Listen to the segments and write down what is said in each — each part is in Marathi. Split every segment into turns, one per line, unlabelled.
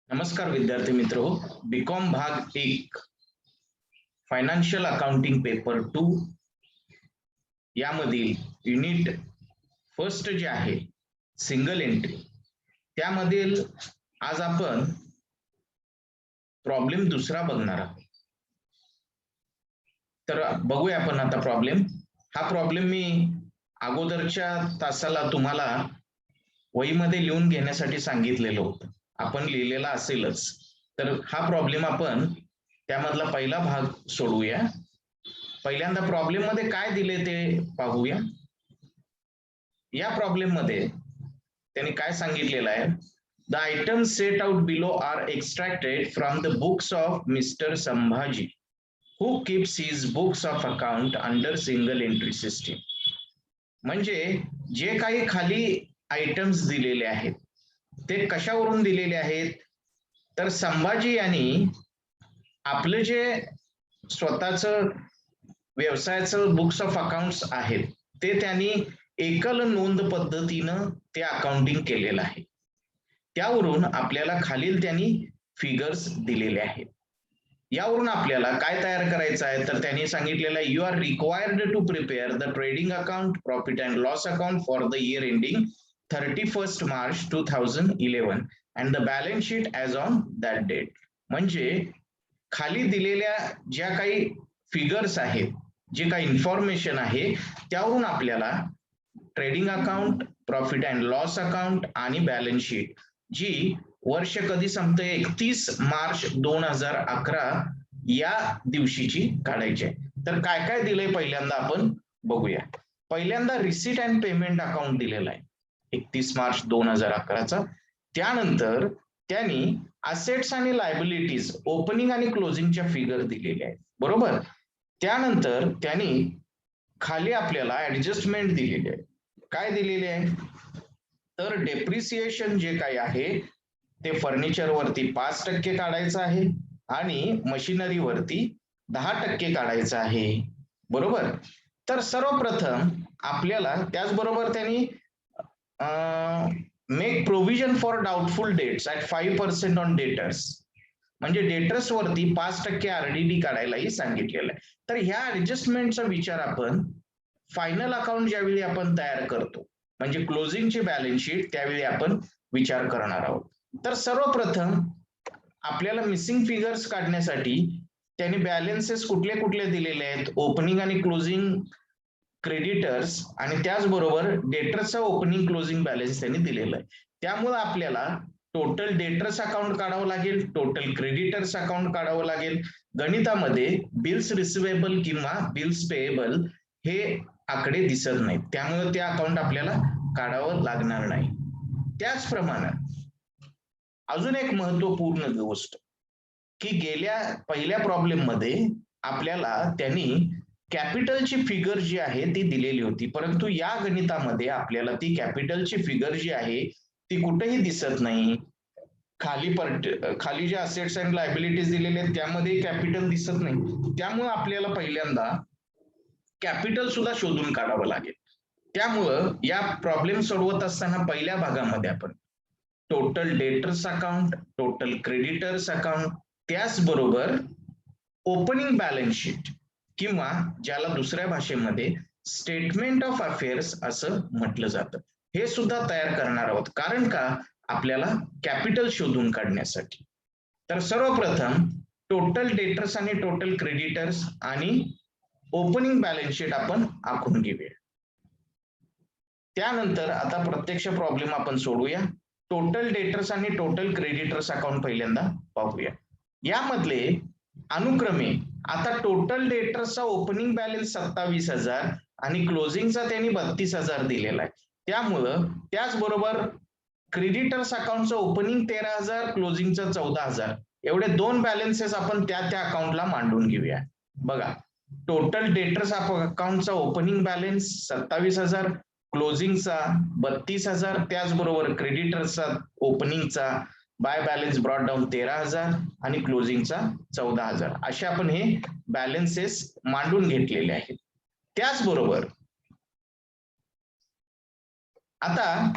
नमस्कार विद्यार्थी मित्रो, बीकॉम भाग 1 फायनान्शियल अकाउंटिंग पेपर 2 यामधील युनिट फर्स्ट जे आहे सिंगल एंट्री त्यामधील आज आपण प्रॉब्लेम दुसरा बघणार आहोत. तर बघूया आपण आता प्रॉब्लेम. हा प्रॉब्लेम मी अगोदरच्या तासाला तुम्हाला वहीमध्ये लिहून घेण्यासाठी सांगितलेलं होतं. आपण लिहिलेला असेलच. तर हा प्रॉब्लेम आपण त्यामधला पहिला भाग सोडवूया. पहिल्यांदा प्रॉब्लेम मध्ये काय दिले ते पाहूया. या प्रॉब्लेम मध्ये त्यांनी काय सांगितलेलं आहे, the items set out below are extracted from the books of mister Sambhaji who keeps his books of account under single entry system. म्हणजे जे काही खाली आयटम्स दिलेले आहेत ते कशावरून दिलेले आहेत, तर संभाजी यांनी आपले जे स्वतःचं व्यवसायाचं बुक्स ऑफ अकाउंट्स आहेत ते त्यांनी एकल नोंद पद्धतीनं ते अकाउंटिंग केलेलं आहे. त्यावरून आपल्याला खालील त्यांनी फिगर्स दिलेले आहेत. यावरून आपल्याला काय तयार करायचं आहे, तर त्यांनी सांगितलेलं आहे, you are required to prepare the trading account, profit and loss account for the year ending 31st March 2011 and the balance sheet as on that date. म्हणजे खाली दिलेल्या ज्या काही फिगर्स आहेत, जे काही इन्फॉर्मेशन आहे त्यावरून आपल्याला trading account, profit and loss account आणि बॅलन्स शीट जी वर्ष कधी संपते 31 मार्च 2011 या दिवशीची काढायची आहे. तर काय काय दिलंय पहिल्यांदा आपण बघूया. पहिल्यांदा रिसीट अँड पेमेंट अकाउंट दिलेला आहे 31 मार्च 2011चा. त्यानंतर त्यांनी असेट्स आणि लायबिलिटीज ओपनिंग आणि क्लोजिंगच्या फिगर दिलेल्या आहेत, बरोबर. त्यानंतर त्यांनी खाली आपल्याला ऍडजस्टमेंट दिलेली आहे. काय दिलेले आहे, तर डेप्रिसिएशन जे काही आहे ते फर्निचर वरती 5% काढायचं आहे आणि मशिनरी वरती 10% काढायचं आहे, बरोबर. तर सर्वप्रथम आपल्याला त्याचबरोबर त्यांनी make provision for doubtful debts at 5% on debtors, म्हणजे डेटर्स वरती 5% आरडीडी काढायलाही सांगितलेलं आहे. तर ह्या ऍडजस्टमेंटचा विचार आपण फायनल अकाउंट ज्यावेळी आपण तयार करतो, म्हणजे क्लोजिंगची बॅलन्स शीट, त्यावेळी आपण विचार करणार आहोत. तर सर्वप्रथम आपल्याला मिसिंग फिगर्स काढण्यासाठी त्यांनी बॅलन्सेस कुठले कुठले दिलेले आहेत, ओपनिंग आणि क्लोजिंग, क्रेडिटर्स आणि त्याचबरोबर डेटर्सचा ओपनिंग क्लोजिंग बॅलन्स त्यांनी दिलेला आहे. त्यामुळे आपल्याला टोटल डेटर्स अकाउंट काढावं लागेल, टोटल क्रेडिटर्स अकाउंट काढावं लागेल. गणितामध्ये बिल्स रिसिवेबल किंवा बिल्स पेएबल हे आकडे दिसत नाहीत, त्यामुळे ते अकाउंट आपल्याला काढावं लागणार नाही. त्याचप्रमाणे अजून एक महत्वपूर्ण गोष्ट की गेल्या पहिल्या प्रॉब्लेम मध्ये आपल्याला त्यांनी कॅपिटलची फिगर जी आहे ती दिलेली होती, परंतु या गणितामध्ये आपल्याला ती कॅपिटलची फिगर जी आहे ती कुठेही दिसत नाही. खाली जे असेट्स अँड लायबिलिटीज दिलेले आहेत त्यामध्ये कॅपिटल दिसत नाही. त्यामुळे आपल्याला पहिल्यांदा कॅपिटल सुद्धा शोधून काढावं लागेल. त्यामुळं या प्रॉब्लेम सोडवत असताना पहिल्या भागामध्ये आपण total debtors account, total creditors account, त्याचबरोबर ओपनिंग बॅलन्स शीट किंवा ज्याला दुसऱ्या भाषेमध्ये स्टेटमेंट ऑफ अफेअर्स असं म्हटलं जातं, हे सुद्धा तयार करणार आहोत. कारण का, आपल्याला कॅपिटल शोधून काढण्यासाठी. तर सर्वप्रथम टोटल डेटर्स आणि टोटल क्रेडिटर्स आणि ओपनिंग बॅलन्स शीट आपण आखून घेऊया. त्यानंतर आता प्रत्यक्ष प्रॉब्लेम आपण सोडूया. टोटल डेटर्स आणि टोटल क्रेडिटर्स अकाउंट पहिल्यांदा पाहूया. यामधले अनुक्रमे आता टोटल डेटर्सचा ओपनिंग बॅलन्स 27,000 आणि क्लोजिंगचा त्यांनी 32,000 दिलेला आहे. त्यामुळं त्याचबरोबर क्रेडिटर्स अकाउंटचं ओपनिंग 13,000, क्लोजिंगचं 14,000, एवढे दोन बॅलन्सेस आपण त्या अकाउंटला मांडून घेऊया. बघा, टोटल डेटर्स अकाउंटचा ओपनिंग बॅलन्स 27,000, क्लोजिंगचा 32,000, त्याचबरोबर क्रेडिटर्सचा ओपनिंगचा बाय बॅलन्स ब्रॉट डाऊन 13,000 आणि क्लोजिंगचा 14,000, असे आपण हे बॅलन्सेस मांडून घेतलेले आहेत. त्याचबरोबर आता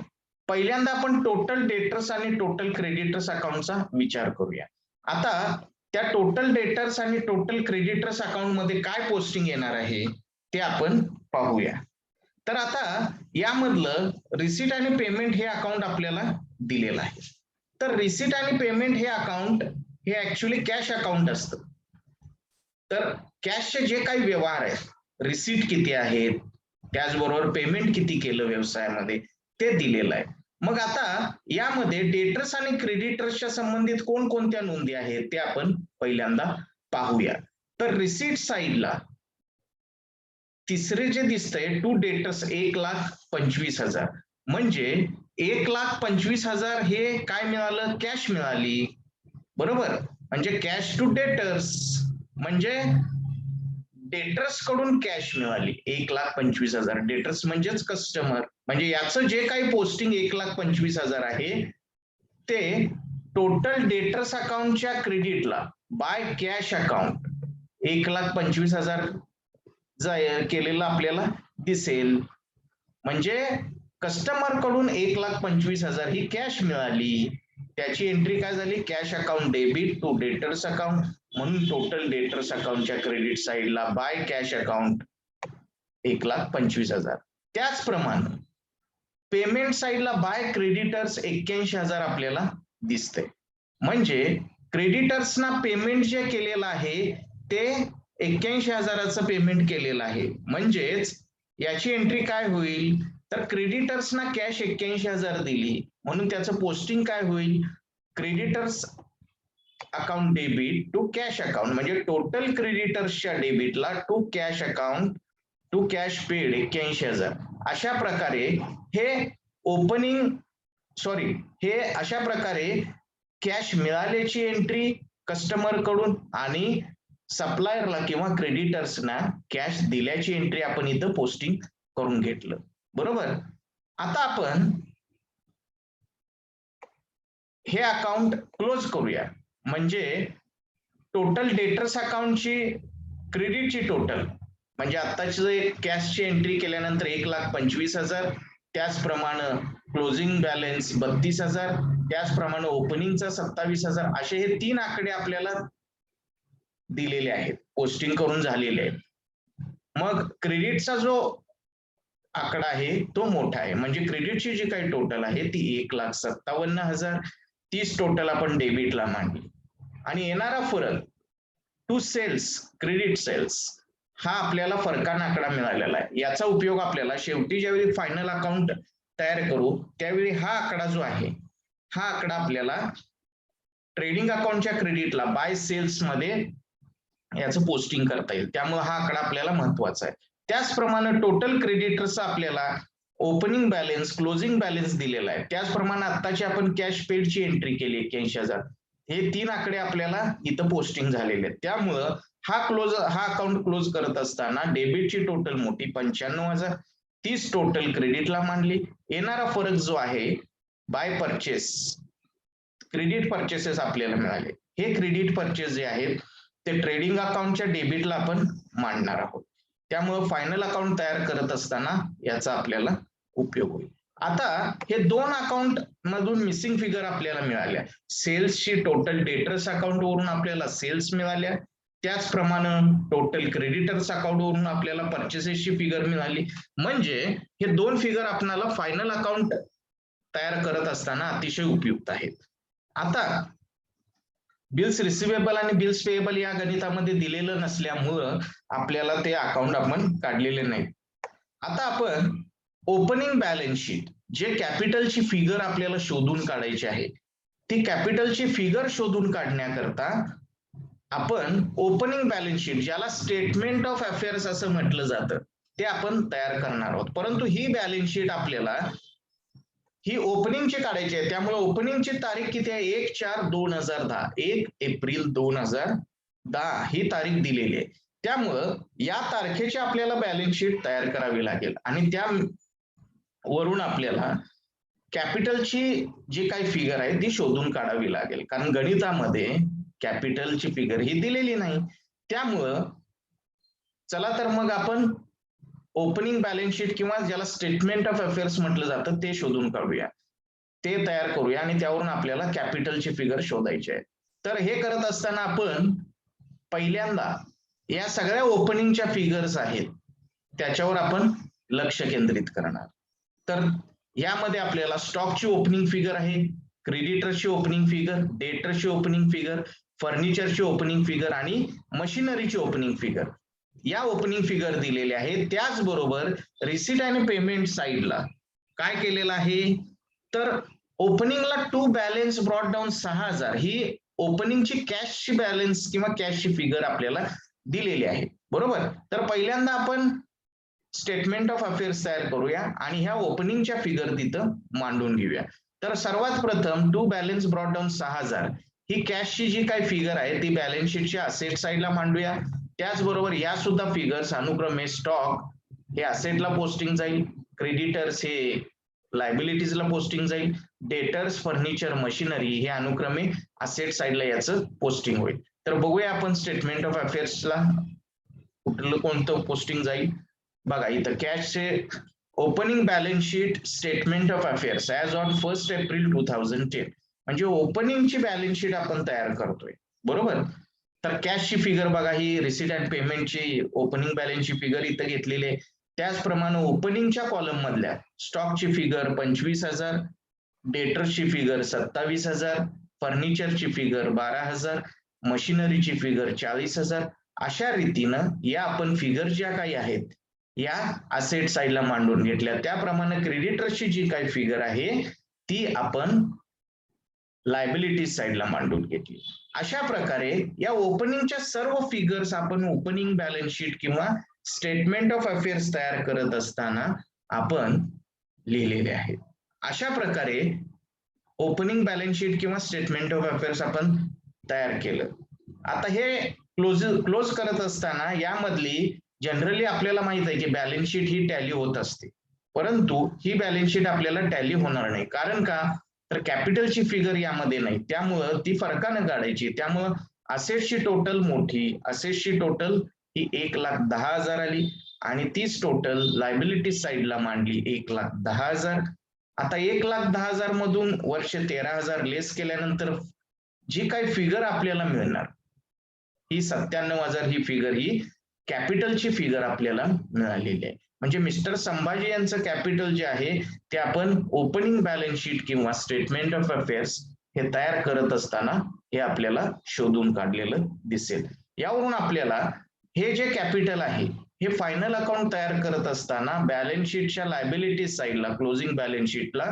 पहिल्यांदा आपण टोटल डेटर्स आणि टोटल क्रेडिटर्स अकाउंटचा विचार करूया. आता त्या टोटल डेटर्स आणि टोटल क्रेडिटर्स अकाउंट मध्ये काय पोस्टिंग येणार आहे ते आपण पाहूया. तर आता यामधलं रिसीट आणि पेमेंट हे अकाउंट आपल्याला दिलेलं आहे. तर रिसीट आणि पेमेंट हे अकाउंट हे ऍक्च्युली कॅश अकाउंट असतं. तर कॅशचे जे काही व्यवहार आहेत, रिसीट किती आहेत, त्याचबरोबर पेमेंट किती केलं व्यवसायामध्ये ते दिलेलं आहे. मग आता यामध्ये डेटर्स आणि क्रेडिटर्सच्या संबंधित कोणकोणत्या नोंदी आहेत ते आपण पहिल्यांदा पाहूया. तर रिसीट साइडला तिसरे जे दिसतंय टू डेटर्स 1,25,000 म्हणजे 1,25,000 हे काय मिळालं, कॅश मिळाली, बरोबर. म्हणजे कॅश टू डेटर्स म्हणजे डेटर्स कडून कॅश मिळाली 1,25,000. डेटर्स म्हणजेच कस्टमर, म्हणजे याचं जे काही पोस्टिंग 1,25,000 आहे ते टोटल डेटर्स अकाउंटच्या क्रेडिटला बाय कॅश अकाउंट 1,25,000 केलेलं आपल्याला दिसेल. म्हणजे कस्टमर कडून 1,25,000 ही कॅश मिळाली, त्याची एंट्री काय झाली, cash account debit to debtors account, म्हणून टोटल डेटर्स अकाउंटच्या क्रेडिट साइडला बाय कॅश अकाउंट 1,25,000. त्याचप्रमाणे पेमेंट साइडला बाय क्रेडिटर्स 81,000 आपल्याला दिसते. म्हणजे क्रेडिटर्सना पेमेंट जे केलेलं आहे ते 81,000चं पेमेंट केलेलं आहे. म्हणजेच याची एंट्री काय होईल, तर क्रेडिटर्सना कॅश 81,000 दिली म्हणून त्याचं पोस्टिंग काय होईल, creditors account debit to cash account, म्हणजे टोटल क्रेडिटर्सच्या डेबिटला to cash account to cash paid 81,000. अशा प्रकारे हे अशा प्रकारे कॅश मिळाल्याची एंट्री कस्टमर कडून आणि सप्लायरला किंवा क्रेडिटर्सना कॅश दिल्याची एंट्री आपण इथं पोस्टिंग करून घेतलं, बरोबर. आता आपण हे अकाउंट क्लोज करूया. म्हणजे टोटल डेटर्स अकाउंटची क्रेडिटची टोटल म्हणजे आताची कॅशची एंट्री केल्यानंतर 1,25,000, त्याचप्रमाणे क्लोजिंग बॅलन्स 32,000, त्याचप्रमाणे ओपनिंगचा 27,000, असे हे 3 आकडे आपल्याला दिलेले आहेत, पोस्टिंग करून झालेले आहेत. मग क्रेडिटचा जो आकडा आहे तो मोठा आहे, म्हणजे क्रेडिटची जी काही टोटल आहे ती 1,57,000, 30 टोटल आपण डेबिटला मांडली. आणि येणारा फरक टू सेल्स, क्रेडिट सेल्स, हा आपल्याला फरकाने आकडा मिळालेला आहे. याचा उपयोग आपल्याला शेवटी ज्यावेळी फायनल अकाउंट तयार करू त्यावेळी हा आकडा जो आहे हा आकडा आपल्याला ट्रेडिंग अकाउंटच्या क्रेडिटला बाय सेल्स मध्ये याचं पोस्टिंग करता येईल. त्यामुळे हा आकडा आपल्याला महत्वाचा आहे. त्याचप्रमाणे टोटल क्रेडिटर्सचा आपल्याला ओपनिंग बॅलन्स, क्लोजिंग बॅलन्स दिलेला आहे. त्याचप्रमाणे आत्ताची आपण कॅश पेडची एंट्री केली 81,000. हे 3 आकडे आपल्याला इथं पोस्टिंग झालेले आहेत. त्यामुळं हा अकाउंट क्लोज करत असताना डेबिटची टोटल मोठी 95,000, 30 टोटल क्रेडिटला मांडली. येणारा फरक जो आहे बाय परचेस, क्रेडिट परचेसेस आपल्याला मिळाले. हे क्रेडिट परचेस जे आहेत ते ट्रेडिंग अकाउंटच्या डेबिटला आपण मांडणार आहोत. त्यामुळे फायनल अकाउंट तयार करत असताना याचा आपल्याला उपयोग होईल. आता हे 2 अकाउंट मधून मिसिंग फिगर आपल्याला मिळाल्या. सेल्सची टोटल डेटर्स अकाउंट वरून आपल्याला सेल्स मिळाल्या, त्याचप्रमाणे टोटल क्रेडिटर्स अकाउंट वरून आपल्याला परचेसेसची फिगर मिळाली. म्हणजे हे 2 फिगर आपल्याला फायनल अकाउंट तयार करत असताना अतिशय उपयुक्त आहेत. आता बिल्स रिसिवेबल आणि बिल्स पेएबल या गणितामध्ये दिलेलं नसल्यामुळं आपल्याला ते अकाउंट आपण काढलेले नाही. आता आपण ओपनिंग बॅलन्स शीट, जे कॅपिटलची फिगर आपल्याला शोधून काढायची आहे, ती कॅपिटलची फिगर शोधून काढण्याकरता आपण ओपनिंग बॅलन्स शीट, ज्याला स्टेटमेंट ऑफ अफेअर्स असं म्हटलं जातं, ते आपण तयार करणार आहोत. परंतु ही बॅलन्स शीट आपल्याला ही ओपनिंगची काढायची आहे. त्यामुळे ओपनिंगची तारीख किती आहे, 1/4/2010, 1 एप्रिल 2010 ही तारीख दिलेली आहे. त्यामुळं या तारखेची आपल्याला बॅलन्स शीट तयार करावी लागेल आणि त्या वरून आपल्याला कॅपिटलची जी काही फिगर आहे ती शोधून काढावी लागेल, कारण गणितामध्ये कॅपिटलची फिगर ही दिलेली नाही. त्यामुळं चला तर मग आपण ओपनिंग बॅलन्स शीट किंवा ज्याला स्टेटमेंट ऑफ अफेअर्स म्हटलं जातं ते शोधून काढूया. ते तयार करूया आणि त्यावरून आपल्याला कॅपिटलची फिगर शोधायची आहे. तर हे करत असताना आपण पहिल्यांदा या सगळ्या ओपनिंगच्या फिगर्स आहेत त्याच्यावर आपण लक्ष केंद्रित करणार. तर यामध्ये आपल्याला स्टॉकची ओपनिंग फिगर आहे, क्रेडिटरची ओपनिंग फिगर, डेटरची ओपनिंग फिगर, फर्निचरची ओपनिंग फिगर आणि मशिनरीची ओपनिंग फिगर या ओपनिंग फिगर दिलेल्या आहेत. त्याचबरोबर रिसीट आणि पेमेंट साईडला काय केलेलं आहे, तर ओपनिंगला टू बॅलन्स ब्रॉट डाऊन 6,000 ही ओपनिंगची कॅशची बॅलन्स किंवा कॅशची फिगर आपल्याला दिलेली आहे. बरोबर. तर पहिल्यांदा आपण स्टेटमेंट ऑफ अफेअर्स तयार करूया आणि ह्या ओपनिंगच्या फिगर तिथं मांडून घेऊया. तर सर्वात प्रथम टू बॅलन्स ब्रॉट डाऊन 6,000 ही कॅशची जी काही फिगर आहे ती बॅलन्स शीटच्या असेट साईडला मांडूया. त्याचबरोबर या सुद्धा फिगर्स अनुक्रमे स्टॉक हे असेटला पोस्टिंग जाईल, क्रेडिटर्स हे लायबिलिटीजला पोस्टिंग जाईल, डेटर्स, फर्निचर, मशिनरी हे अनुक्रमे असेट साईडला याचं पोस्टिंग होईल. तर बघूया आपण स्टेटमेंट ऑफ अफेअर्सला कुठलं कोणतं पोस्टिंग जाईल. बघा इथं कॅशचे opening balance sheet statement of affairs as on 1 April 2010 म्हणजे ओपनिंगची बॅलन्स शीट आपण तयार करतोय. बरोबर. तर कॅशची फिगर बघा ही रिसीट अँड पेमेंटची ओपनिंग बॅलन्सची फिगर इथं घेतलेली आहे. त्याचप्रमाणे ओपनिंगच्या कॉलम मधल्या स्टॉकची फिगर 25,000, डेटर्सची फिगर 27,000, फर्निचरची फिगर 12,000, मशिनरीची फिगर 40,000 अशा रीतीनं या आपण फिगर ज्या काही आहेत या असेट साईडला मांडून घेतल्या. त्याप्रमाणे क्रेडिटर्सची जी काही फिगर आहे ती आपण लायबिलिटीज साईडला मांडून घेतली. अशा प्रकारे या ओपनिंगच्या सर्व फिगर्स आपण ओपनिंग बॅलन्स शीट किंवा स्टेटमेंट ऑफ अफेअर्स तयार करत असताना आपण लिहिलेले आहेत. अशा प्रकारे ओपनिंग बॅलन्स शीट किंवा स्टेटमेंट ऑफ अफेअर्स आपण तयार केलं. आता हे क्लोज करत असताना यामधली जनरली आपल्याला माहित आहे की बॅलन्स शीट ही टॅली होत असते, परंतु ही बॅलन्स शीट आपल्याला टॅली होणार नाही. कारण का, तर कॅपिटलची फिगर यामध्ये नाही, त्यामुळं ती फरकानं काढायची. त्यामुळं असेटची टोटल मोठी, असेटची टोटल ही 1,10,000 आली आणि तीच टोटल लायबिलिटी साईडला मांडली 1,10,000. आता 1,10,000 मधून वर्ष 13,000 लेस केल्यानंतर जी काही फिगर आपल्याला मिळणार ही 97,000 ही फिगर ही कॅपिटलची फिगर आपल्याला मिळालेली आहे. म्हणजे मिस्टर संभाजी यांचं कॅपिटल जे आहे ते आपण ओपनिंग बॅलन्स शीट किंवा स्टेटमेंट ऑफ अफेअर्स हे तयार करत असताना हे आपल्याला शोधून काढलेलं दिसेल. यावरून आपल्याला हे जे कॅपिटल आहे हे फायनल अकाउंट तयार करत असताना बॅलन्स शीटच्या लायबिलिटी साईडला क्लोजिंग बॅलन्स शीटला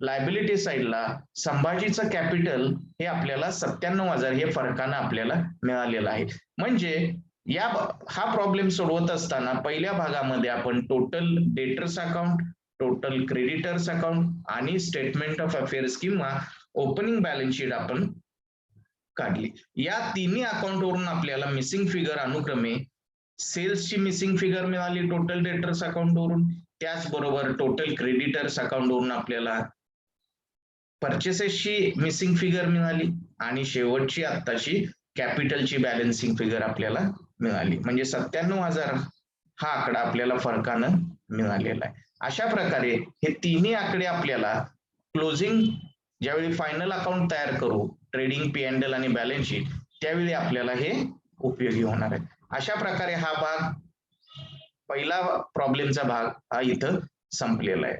लायबिलिटी साईडला संभाजीचं कॅपिटल हे आपल्याला 97,000 हे फरकानं आपल्याला मिळालेलं आहे. म्हणजे हा प्रॉब्लेम सोडवत असताना पहिल्या भागामध्ये आपण total debtors account, total creditors account आणि स्टेटमेंट ऑफ अफेअर्स किंवा ओपनिंग बॅलन्स शीट आपण काढली. या तिन्ही अकाउंट वरून आपल्याला मिसिंग फिगर अनुक्रमे सेल्सची मिसिंग फिगर मिळाली टोटल डेटर्स अकाउंट वरून, त्याचबरोबर टोटल क्रेडिटर्स अकाउंट वरून आपल्याला परचेसेसची मिसिंग फिगर मिळाली आणि शेवटची आत्ताची कॅपिटलची बॅलन्सिंग फिगर आपल्याला मिळाली. म्हणजे 97,000 हा आकडा आपल्याला फरकानं मिळालेला आहे. अशा प्रकारे हे तिन्ही आकडे आपल्याला क्लोजिंग ज्यावेळी फायनल अकाउंट तयार करू ट्रेडिंग P&L आणि बॅलन्स शीट त्यावेळी आपल्याला हे उपयोगी होणार आहे. अशा प्रकारे हा भाग पहिला प्रॉब्लेमचा भाग हा इथं संपलेला आहे.